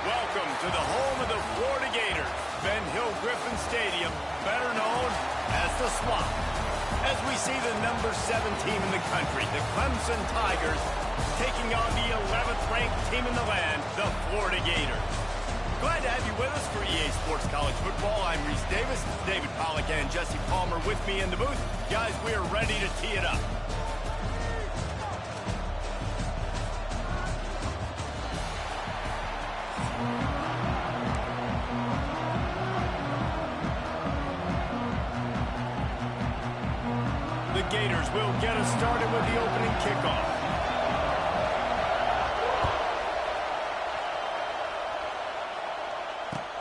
Welcome to the home of the Florida Gators, Ben Hill Griffin Stadium, better known as the Swamp. As we see the number 7 team in the country, the Clemson Tigers, taking on the 11th ranked team in the land, the Florida Gators. Glad to have you with us for EA Sports College Football. I'm Reese Davis, David Pollack and Jesse Palmer with me in the booth. Guys, we are ready to tee it up. The Gators will get us started with the opening kickoff.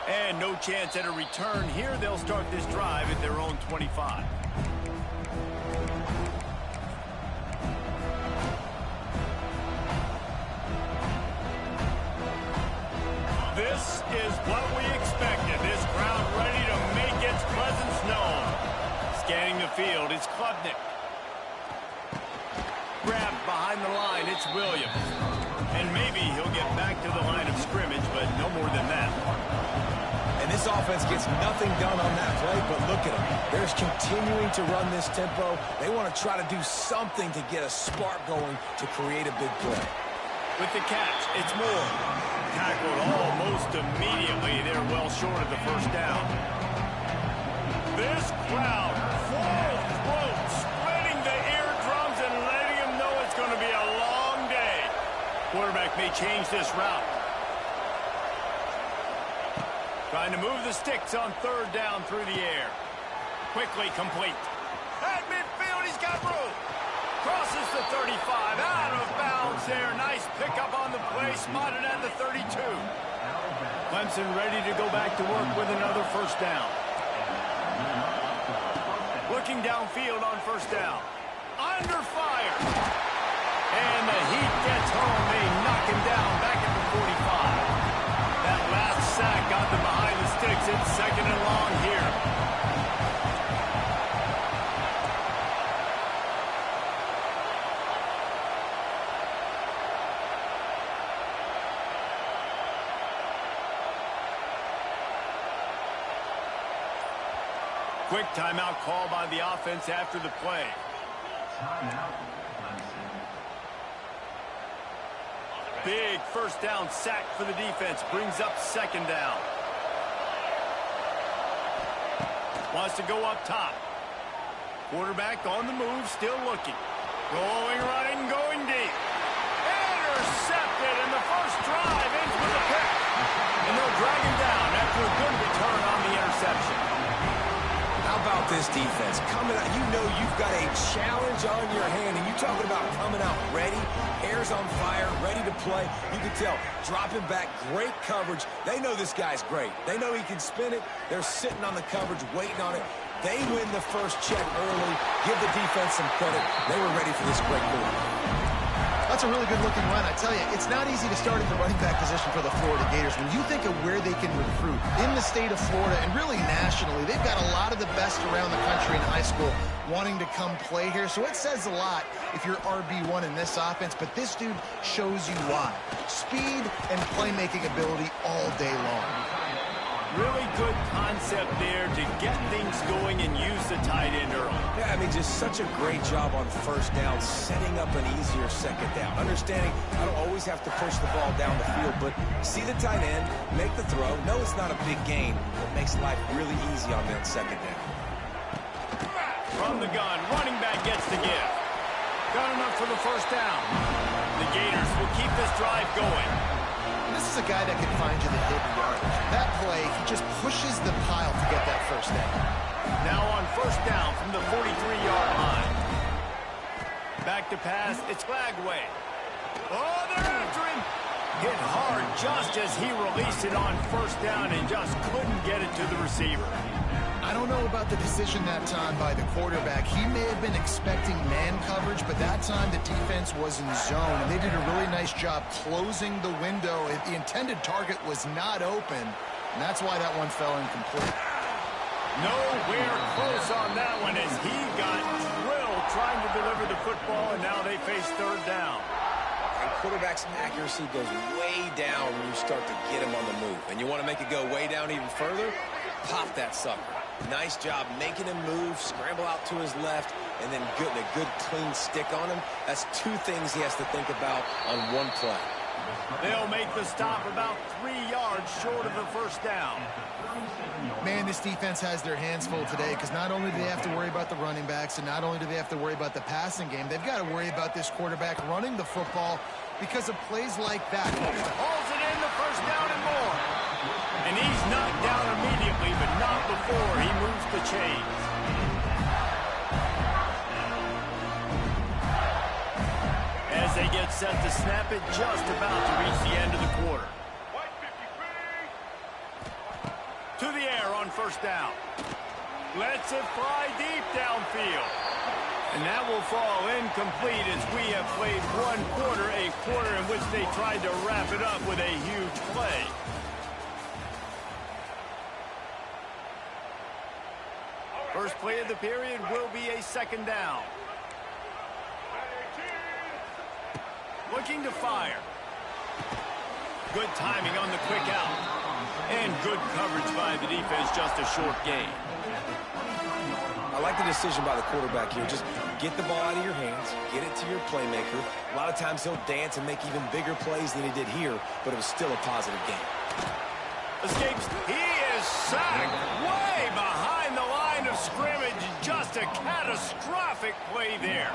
And no chance at a return here. They'll start this drive at their own 25. This is what we expected. This crowd ready to make its presence known. Scanning the field, it's Klubnik. Grabbed behind the line, it's Williams. And maybe he'll get back to the line of scrimmage, but no more than that. And this offense gets nothing done on that play, but look at them. They're just continuing to run this tempo. They want to try to do something to get a spark going to create a big play. With the catch, it's Moore. Tackled almost immediately. They're well short of the first down. This crowd, full throat, splitting the eardrums and letting them know it's going to be a long day. Quarterback may change this route. Trying to move the sticks on third down through the air. Quickly complete. At midfield, he's got room. Crosses the 35, out of bounds there. Nice pickup on the play, spotted at the 32. Clemson ready to go back to work with another first down. Looking downfield on first down. Under fire. And the heat gets home. They knock him down back at the 45. That last sack got them behind the sticks. It's second and long here. Quick timeout call by the offense after the play. Timeout. Big first down sack for the defense. Brings up second down. Wants to go up top. Quarterback on the move, still looking. Going right and going deep. Intercepted in the first drive. Ends with a pick. And they'll drag him down after a good return on the interception. How about this defense? Coming out, you know you've got a challenge on your hand, and you're talking about coming out ready, hair's on fire, ready to play. You can tell, dropping back, great coverage. They know this guy's great. They know he can spin it. They're sitting on the coverage, waiting on it. They win the first check early. Give the defense some credit. They were ready for this great move. That's a really good-looking run. I tell you, it's not easy to start at the running back position for the Florida Gators. When you think of where they can recruit in the state of Florida and really nationally, they've got a lot of the best around the country in high school wanting to come play here. So it says a lot if you're RB1 in this offense, but this dude shows you why. Speed and playmaking ability all day long. Really good concept there to get things going and use the tight end early. Yeah, I mean, just such a great job on first down, setting up an easier second down. Understanding I don't always have to push the ball down the field, but see the tight end, make the throw. No, it's not a big gain, but makes life really easy on that second down. From the gun, running back gets the give. Got enough for the first down. The Gators will keep this drive going. This is a guy that can find you the hidden yardage. That play, he just pushes the pile to get that first down. Now on first down from the 43-yard line. Back to pass, it's Flagway. Oh, they're after him. Hit hard just as he released it on first down and just couldn't get it to the receiver. I don't know about the decision that time by the quarterback. He may have been expecting man coverage, but that time the defense was in zone, and they did a really nice job closing the window. The intended target was not open, and that's why that one fell incomplete. Nowhere close on that one as he got drilled trying to deliver the football, and now they face third down. and quarterback's accuracy goes way down when you start to get him on the move. And you want to make it go way down even further? Pop that sucker. Nice job making him move, scramble out to his left, and then getting a good clean stick on him. That's two things he has to think about on one play. They'll make the stop about 3 yards short of the first down. Man, this defense has their hands full today because not only do they have to worry about the running backs and not only do they have to worry about the passing game, they've got to worry about this quarterback running the football because of plays like that. Hauls it in, the first down and more. And he's knocked down immediately, but not before he moves the chains. As they get set to snap it, just about to reach the end of the quarter. To the air on first down. Lets it fly deep downfield. And that will fall incomplete as we have played one quarter, a quarter in which they tried to wrap it up with a huge play. First play of the period will be a second down. Looking to fire. Good timing on the quick out. And good coverage by the defense, just a short gain. I like the decision by the quarterback here. Just get the ball out of your hands, get it to your playmaker. A lot of times he'll dance and make even bigger plays than he did here, but it was still a positive game. Escapes. He is sacked way behind the line of scrimmage. Just a catastrophic play there.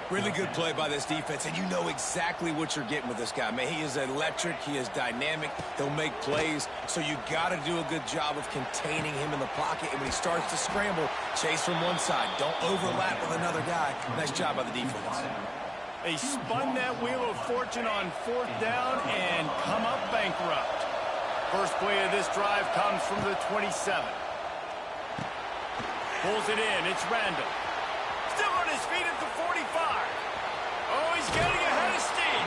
Really good play by this defense, and you know exactly what you're getting with this guy. Man, he is electric. He is dynamic. He'll make plays, so you got to do a good job of containing him in the pocket. And when he starts to scramble, chase from one side. Don't overlap with another guy. Nice job by the defense. They spun that wheel of fortune on fourth down and come up bankrupt. First play of this drive comes from the 27. Pulls it in. It's Randall. Still on his feet at the 45. Oh, he's getting ahead of steam.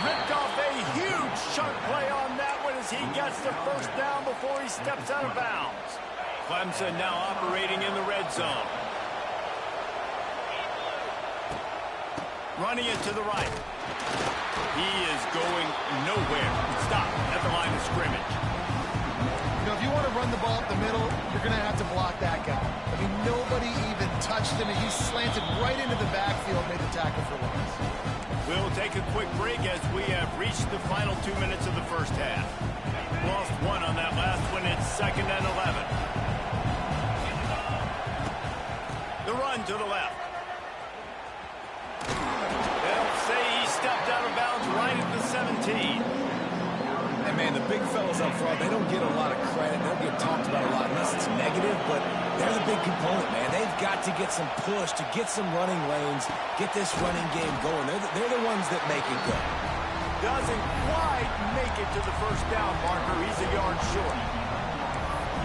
Ripped off a huge chunk play on that one as he gets the first down before he steps out of bounds. Clemson now operating in the red zone. Running it to the right. He is going nowhere. Stop at the line of scrimmage. You know, if you want to run the ball up the middle, you're going to have to block that guy. I mean, nobody even touched him, and he slanted right into the backfield, made the tackle for loss. We'll take a quick break as we have reached the final 2 minutes of the first half. Lost one on that last one. It's 2nd and 11. The run to the left. They'll say he stepped out of bounds right at the 17. And, man, the big fellas up front, they don't get a lot of credit. They don't get talked about a lot unless it's negative, but they're the big component, man. They've got to get some push, to get some running lanes, get this running game going. They're the ones that make it go. Doesn't quite make it to the first down marker. He's a yard short.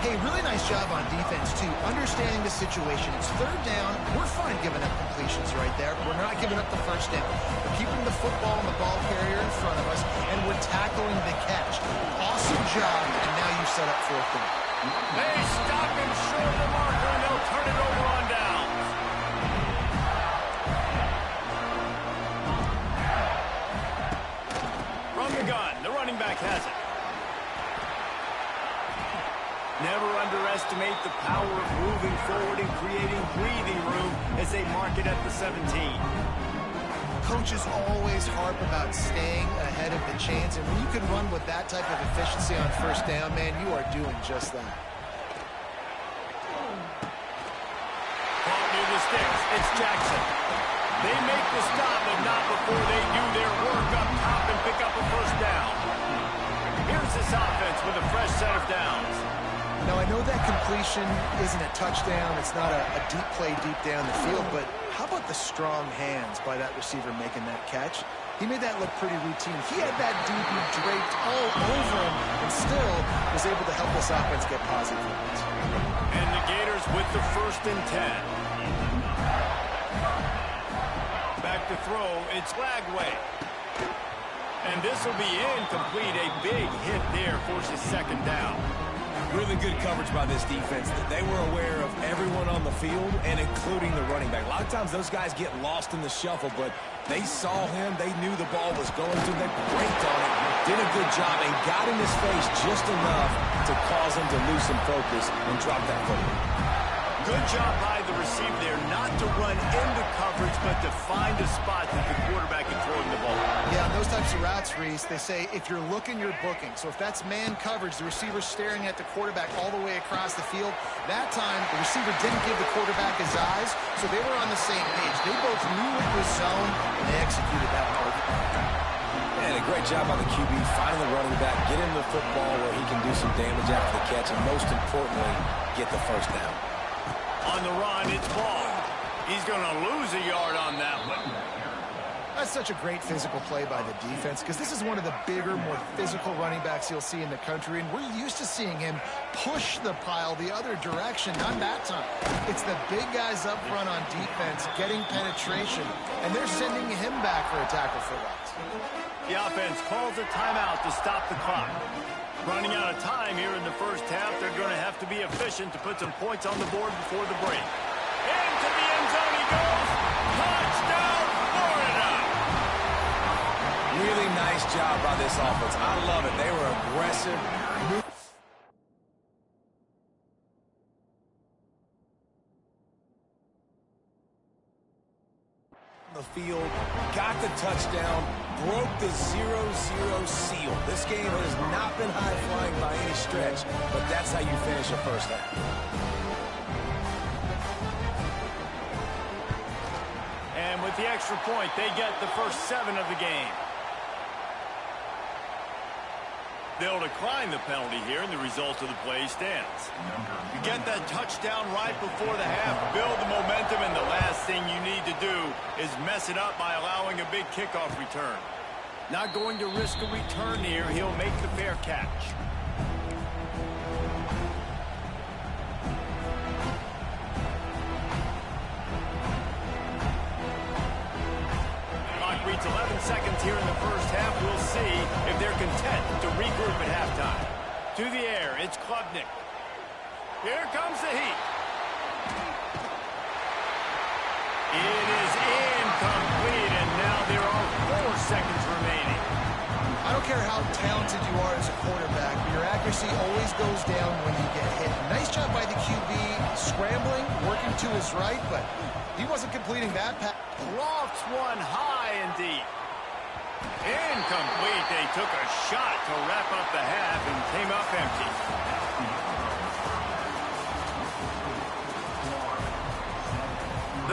Hey, really nice job on defense, too. Understanding the situation. It's third down. We're fine giving up completions right there. We're not giving up the first down. We're keeping the football and the ball carrier in front of us, and we're tackling the catch. Awesome job, and now you set up fourth down. They stop him short of the marker, and they'll turn it over on downs. From the gun, the running back has it. Never underestimate the power of moving forward and creating breathing room as they mark it at the 17. Coaches always harp about staying ahead of the chains, and when you can run with that type of efficiency on first down, man, you are doing just that. Caught near the sticks. It's Jackson. They make the stop, but not before they do their work up top and pick up a first down. Here's this offense with a fresh set of downs. Now, I know that completion isn't a touchdown. It's not a deep play deep down the field, but how about the strong hands by that receiver making that catch? He made that look pretty routine. He had that DB draped all over him and still was able to help this offense get positive points. And the Gators with the 1st and 10. Back to throw, it's Lagway. And this will be incomplete. A big hit there forces 2nd down. Really good coverage by this defense. They were aware of everyone on the field and including the running back. A lot of times those guys get lost in the shuffle, but they saw him. They knew the ball was going to them. They braked on it, did a good job, and got in his face just enough to cause him to lose some focus and drop that football. Good job by the receiver there not to run into coverage, but to find a spot that the quarterback can throw him the ball. Yeah, on those types of routes, Reese, they say if you're looking, you're booking. So if that's man coverage, the receiver's staring at the quarterback all the way across the field. That time, the receiver didn't give the quarterback his eyes, so they were on the same page. They both knew it was zone, and they executed that perfectly. And a great job by the QB, finding the running back, get him the football where he can do some damage after the catch, and most importantly, get the first down. On the run, it's Ball. He's going to lose a yard on that one. That's such a great physical play by the defense because this is one of the bigger, more physical running backs you'll see in the country, and we're used to seeing him push the pile the other direction. Not that time. It's the big guys up front on defense getting penetration, and they're sending him back for a tackle for loss. The offense calls a timeout to stop the clock. Running out of time here in the first half, they're going to have to be efficient to put some points on the board before the break. Into the end zone he goes. Touchdown, Florida! Really nice job by this offense. I love it. They were aggressive. The field, got the touchdown, broke the 0-0 seal. This game has not been high-flying by any stretch, but that's how you finish a first half. And with the extra point, they get the first 7 of the game. They'll decline the penalty here, and the result of the play stands. You get that touchdown right before the half, build the momentum, and the last thing you need to do is mess it up by allowing a big kickoff return. Not going to risk a return here. He'll make the fair catch. Reads 11 seconds here in the first half. We'll see if they're content to regroup at halftime. To the air, it's Klubnik. Here comes the heat. It is incomplete, and now there are 4 seconds remaining. I don't care how talented you are as a quarterback, but your accuracy always goes down when you get hit. Nice job by the QB scrambling, working to his right, but he wasn't completing that pass. Lofts one high and deep. Incomplete. They took a shot to wrap up the half and came up empty.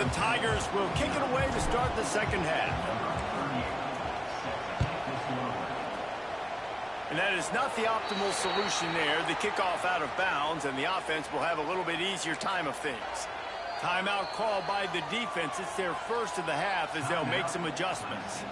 The Tigers will kick it away to start the second half. And that is not the optimal solution there. The kickoff out of bounds, and the offense will have a little bit easier time of things. Timeout called by the defense. It's their first of the half as they'll make some adjustments.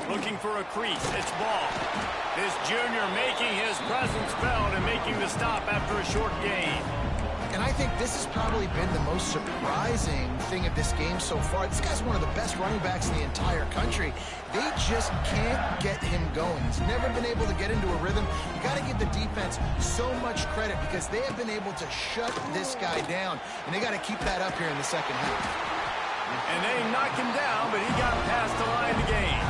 Looking for a crease. It's Ball. This junior making his presence felt and making the stop after a short gain. And I think this has probably been the most surprising thing of this game so far. This guy's one of the best running backs in the entire country. They just can't get him going. He's never been able to get into a rhythm. You got to give the defense so much credit because they have been able to shut this guy down, and they got to keep that up here in the second half. And they knocked him down, but he got past the line to gain.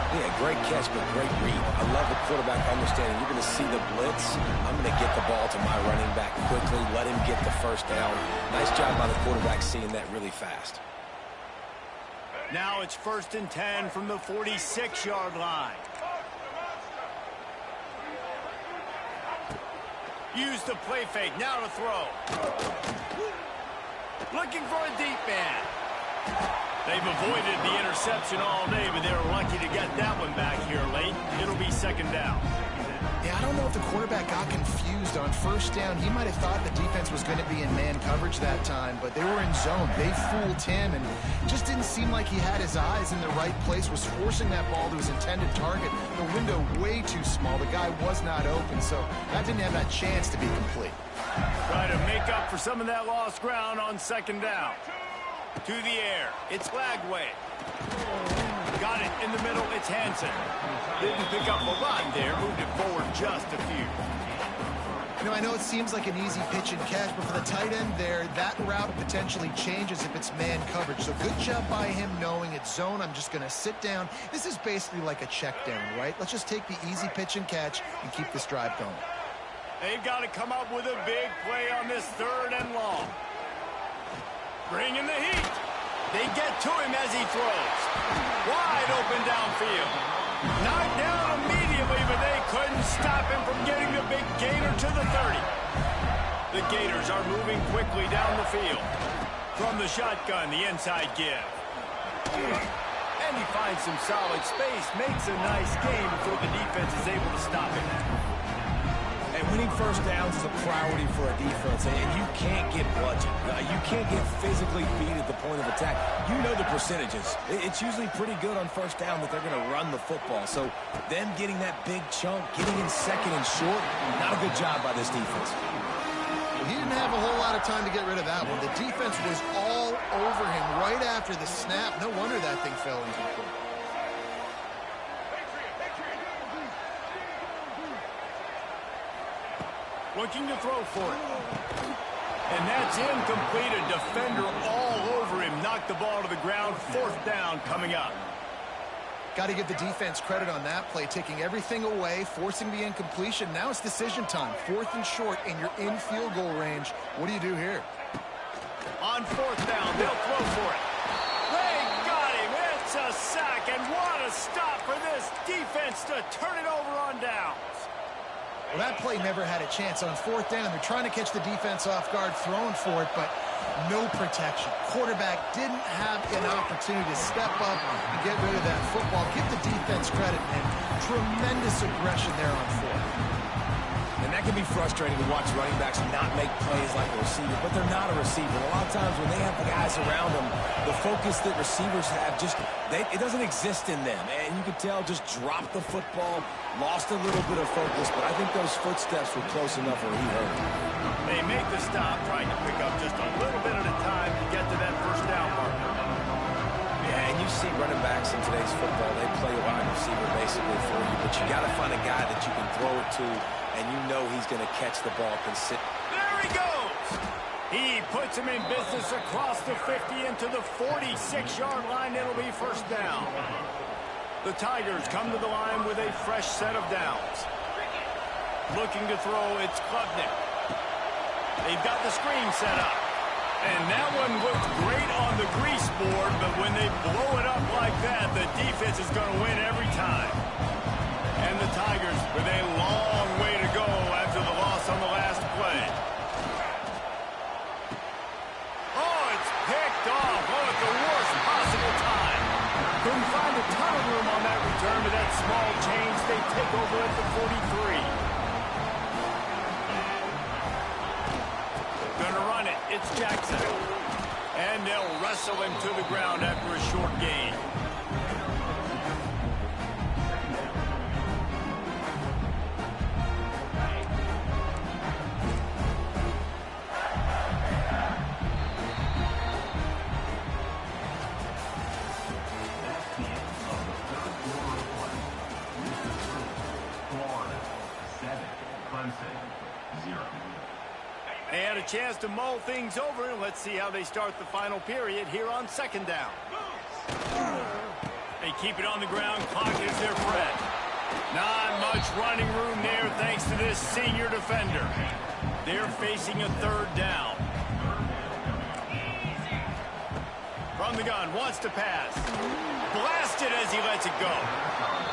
Yeah, great catch, but great read. I love the quarterback understanding. You're going to see the blitz. I'm going to get the ball to my running back quickly, let him get the first down. Nice job by the quarterback seeing that really fast. Now it's 1st and 10 from the 46-yard line. Use the play fake. Now to throw. Looking for a deep man. They've avoided the interception all day, but they were lucky to get that one back here late. It'll be second down. Yeah, I don't know if the quarterback got confused on first down. He might have thought the defense was going to be in man coverage that time, but they were in zone. They fooled him, and just didn't seem like he had his eyes in the right place, was forcing that ball to his intended target. The window way too small. The guy was not open, so that didn't have that chance to be complete. Try to make up for some of that lost ground on second down. To the air. It's Lagway. Got it in the middle. It's Hansen. Didn't pick up a lot there. Moved it forward just a few. You know, I know it seems like an easy pitch and catch, but for the tight end there, that route potentially changes if it's man coverage. So good job by him knowing it's zone. I'm just going to sit down. This is basically like a check down, right? Let's just take the easy pitch and catch and keep this drive going. They've got to come up with a big play on this 3rd and long. Bringing the heat. They get to him as he throws. Wide open downfield. Knocked down immediately, but they couldn't stop him from getting the big gainer to the 30. The Gators are moving quickly down the field. From the shotgun, the inside give. And he finds some solid space, makes a nice game before the defense is able to stop him. And winning first downs is a priority for a defense, and you can't get bludgeoned. You can't get physically beat at the point of attack. You know the percentages. It's usually pretty good on first down that they're going to run the football. So them getting that big chunk, getting in second and short, not a good job by this defense. He didn't have a whole lot of time to get rid of that one. The defense was all over him right after the snap. No wonder that thing fell incomplete. Looking to throw for it. And that's incomplete. A defender all over him. Knocked the ball to the ground. 4th down coming up. Got to give the defense credit on that play, taking everything away, forcing the incompletion. Now it's decision time. 4th and short, and you're in field goal range. What do you do here? On 4th down, they'll throw for it. They got him. It's a sack, and what a stop for this defense to turn it over on downs. Well, that play never had a chance. On 4th down, they're trying to catch the defense off guard, throwing for it, but no protection. Quarterback didn't have an opportunity to step up and get rid of that football. Give the defense credit, man. Tremendous aggression there on 4th. And that can be frustrating to watch running backs not make plays like a receiver, but they're not a receiver. A lot of times when they have the guys around them, the focus that receivers have it doesn't exist in them. And you could tell just dropped the football, lost a little bit of focus, but I think those footsteps were close enough where he hurt. They make the stop, trying to pick up just a little bit at a time to get to that 1st down mark. Yeah, and you see running backs in today's football, they play a wide receiver basically for you, but you got to find a guy that you can throw it to, and you know he's going to catch the ball consistently. There he goes! He puts him in business across the 50 into the 46-yard line. It'll be 1st down. The Tigers come to the line with a fresh set of downs. Looking to throw, it's Klubnik. They've got the screen set up. And that one looked great on the grease board, but when they blow it up like that, the defense is going to win every time. And the Tigers with a long way to go after the loss on the last play. Oh, it's picked off. Oh, at the worst possible time. Couldn't find a ton of room on that return, but that small change, they take over at the 43. Gonna run it. It's Jackson. And they'll wrestle him to the ground after a short gain. They had a chance to mull things over, and let's see how they start the final period here on 2nd down. They keep it on the ground. Clock is their friend. Not much running room there thanks to this senior defender. They're facing a 3rd down. From the gun, wants to pass. Blasted as he lets it go.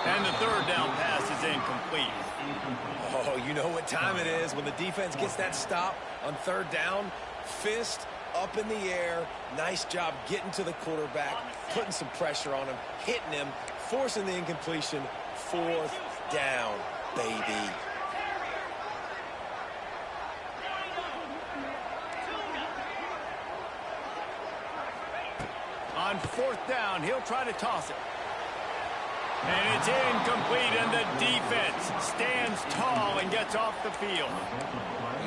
And the 3rd down pass is incomplete. Oh, you know what time it is when the defense gets that stop on 3rd down. Fist up in the air. Nice job getting to the quarterback, putting some pressure on him, hitting him, forcing the incompletion. 4th down, baby. On 4th down, he'll try to toss it. And it's incomplete, and the defense stands tall and gets off the field.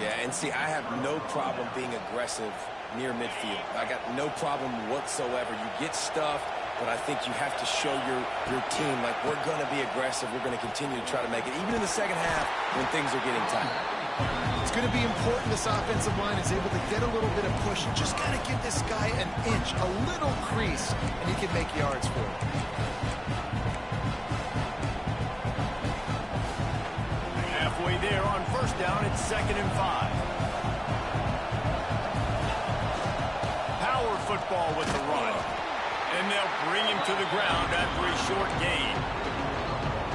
Yeah, and see, I have no problem being aggressive near midfield. I got no problem whatsoever. You get stuffed, but I think you have to show your team, like, we're going to be aggressive. We're going to continue to try to make it, even in the second half when things are getting tight. It's going to be important this offensive line is able to get a little bit of push. Just got to give this guy an inch, a little crease, and he can make yards for it. Halfway there on 1st down, it's 2nd and 5. Power football with the run. And they'll bring him to the ground after a short gain.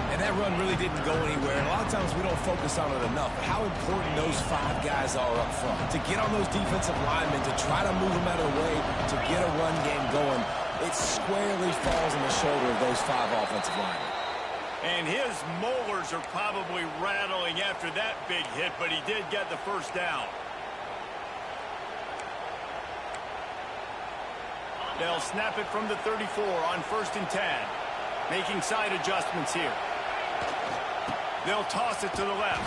And that run really didn't go anywhere. And a lot of times we don't focus on it enough. But how important those 5 guys are up front. To get on those defensive linemen, to try to move them out of the way, to get a run game going, it squarely falls on the shoulder of those 5 offensive linemen. And his molars are probably rattling after that big hit, but he did get the 1st down. They'll snap it from the 34 on 1st and 10. Making side adjustments here. They'll toss it to the left.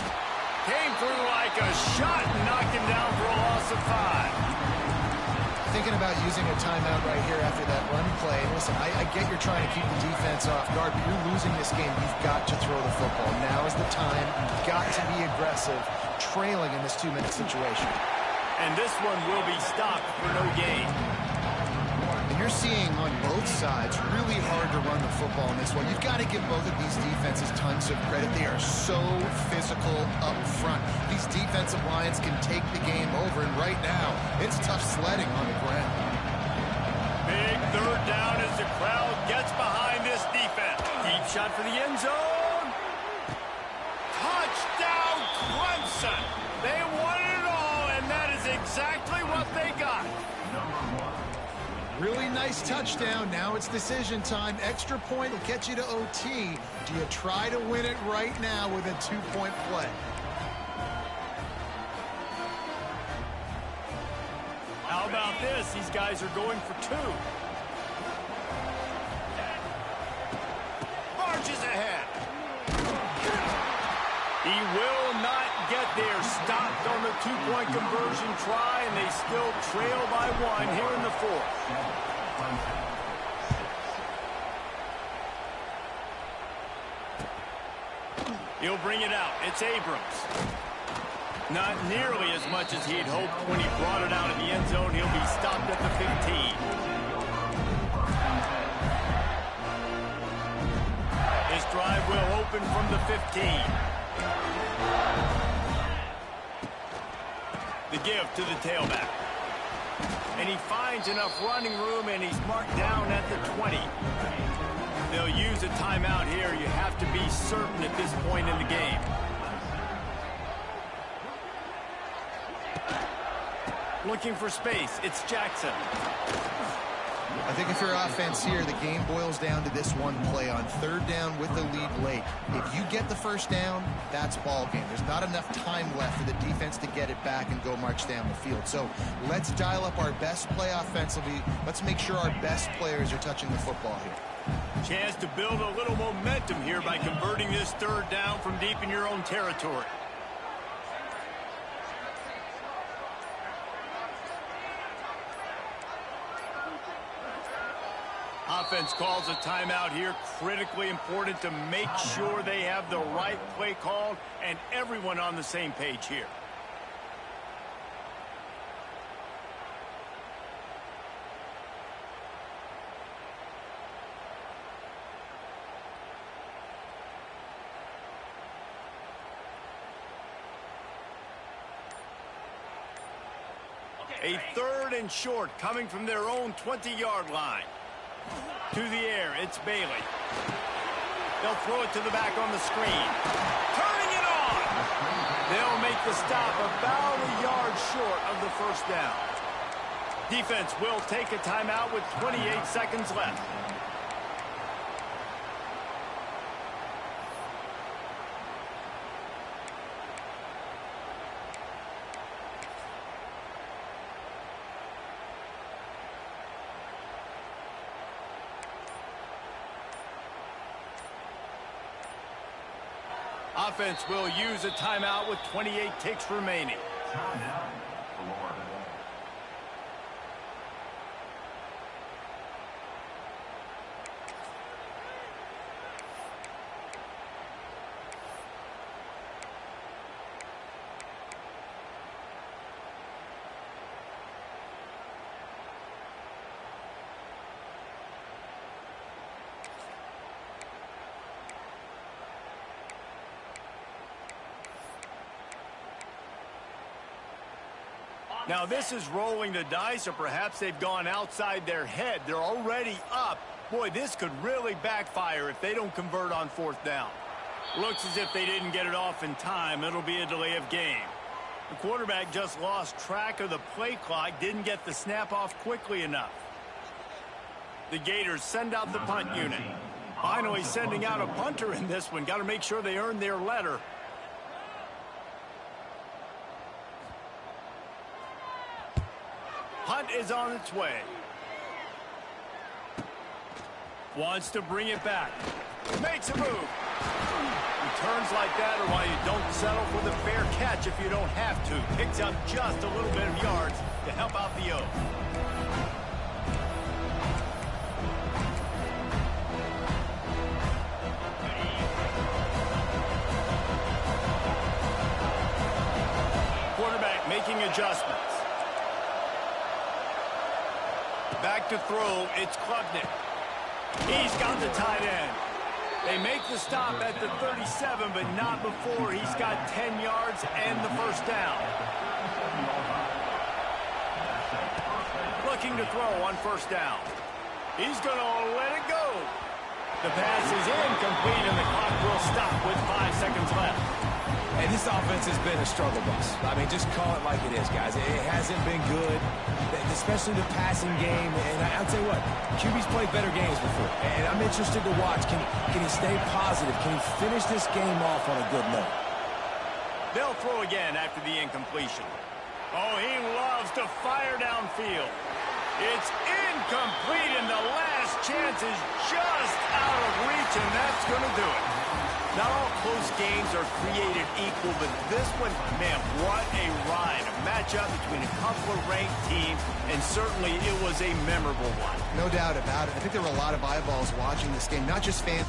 Came through like a shot and knocked him down for a loss of 5. Thinking about using a timeout right here after that run play. Listen, I get you're trying to keep the defense off guard, but you're losing this game. You've got to throw the football. Now is the time. You've got to be aggressive, trailing in this 2-minute situation. And this one will be stopped for no gain. You're seeing on both sides really hard to run the football in this one. You've got to give both of these defenses tons of credit. They are so physical up front. These defensive lines can take the game over, and right now, it's tough sledding on the ground. Big 3rd down as the crowd gets behind this defense. Deep shot for the end zone. Touchdown, Clemson. They won it all, and that is exactly what they got. Really nice touchdown. Now it's decision time. Extra point will get you to OT. Do you try to win it right now with a 2-point play? How about this? These guys are going for 2. Marches ahead. He will not get there. Stopped on the 2-point conversion try, and they still trail by 1 here in the 4th. He'll bring it out. It's Abrams. Not nearly as much as he'd hoped when he brought it out in the end zone. He'll be stopped at the 15. This drive will open from the 15. The give to the tailback. And he finds enough running room, and he's marked down at the 20. They'll use a timeout here. You have to be certain at this point in the game. Looking for space. It's Jackson. I think if you're offense here, the game boils down to this one play on 3rd down with the lead late. If you get the 1st down, that's ball game. There's not enough time left for the defense to get it back and go march down the field. So let's dial up our best play offensively. Let's make sure our best players are touching the football here. Chance to build a little momentum here by converting this 3rd down from deep in your own territory. Offense calls a timeout here. Critically important to make sure they have the right play called and everyone on the same page here. A 3rd and short coming from their own 20-yard line. To the air, it's Bailey. They'll throw it to the back on the screen. Turning it on! They'll make the stop about a yard short of the 1st down. Defense will take a timeout with 28 seconds left. offense will use a timeout with 28 ticks remaining. Now, this is rolling the dice, or perhaps they've gone outside their head. They're already up. Boy, this could really backfire if they don't convert on fourth down. Looks as if they didn't get it off in time. It'll be a delay of game. The quarterback just lost track of the play clock, didn't get the snap off quickly enough. The Gators send out the punt unit. Finally sending out a punter in this one. Got to make sure they earn their letter. Punt is on its way. Wants to bring it back. Makes a move. Returns like that are why you don't settle for the fair catch if you don't have to. Picks up just a little bit of yards to help out the O. Quarterback making adjustments. Back to throw, it's Klubnik. He's got the tight end. They make the stop at the 37, but not before he's got 10 yards and the first down. Looking to throw on first down. He's going to let it go. The pass is incomplete, and the clock will stop with 5 seconds left. And this offense has been a struggle bus. I mean, just call it like it is, guys. It hasn't been good, especially the passing game. And I'll tell you what, QB's played better games before. And I'm interested to watch. Can he stay positive? Can he finish this game off on a good note? They'll throw again after the incompletion. Oh, he loves to fire downfield. It's incomplete, and the last chance is just out of reach, and that's going to do it. Not all close games are created equal, but this one, man, what a ride. A matchup between a couple of ranked teams, and certainly it was a memorable one. No doubt about it. I think there were a lot of eyeballs watching this game, not just fans.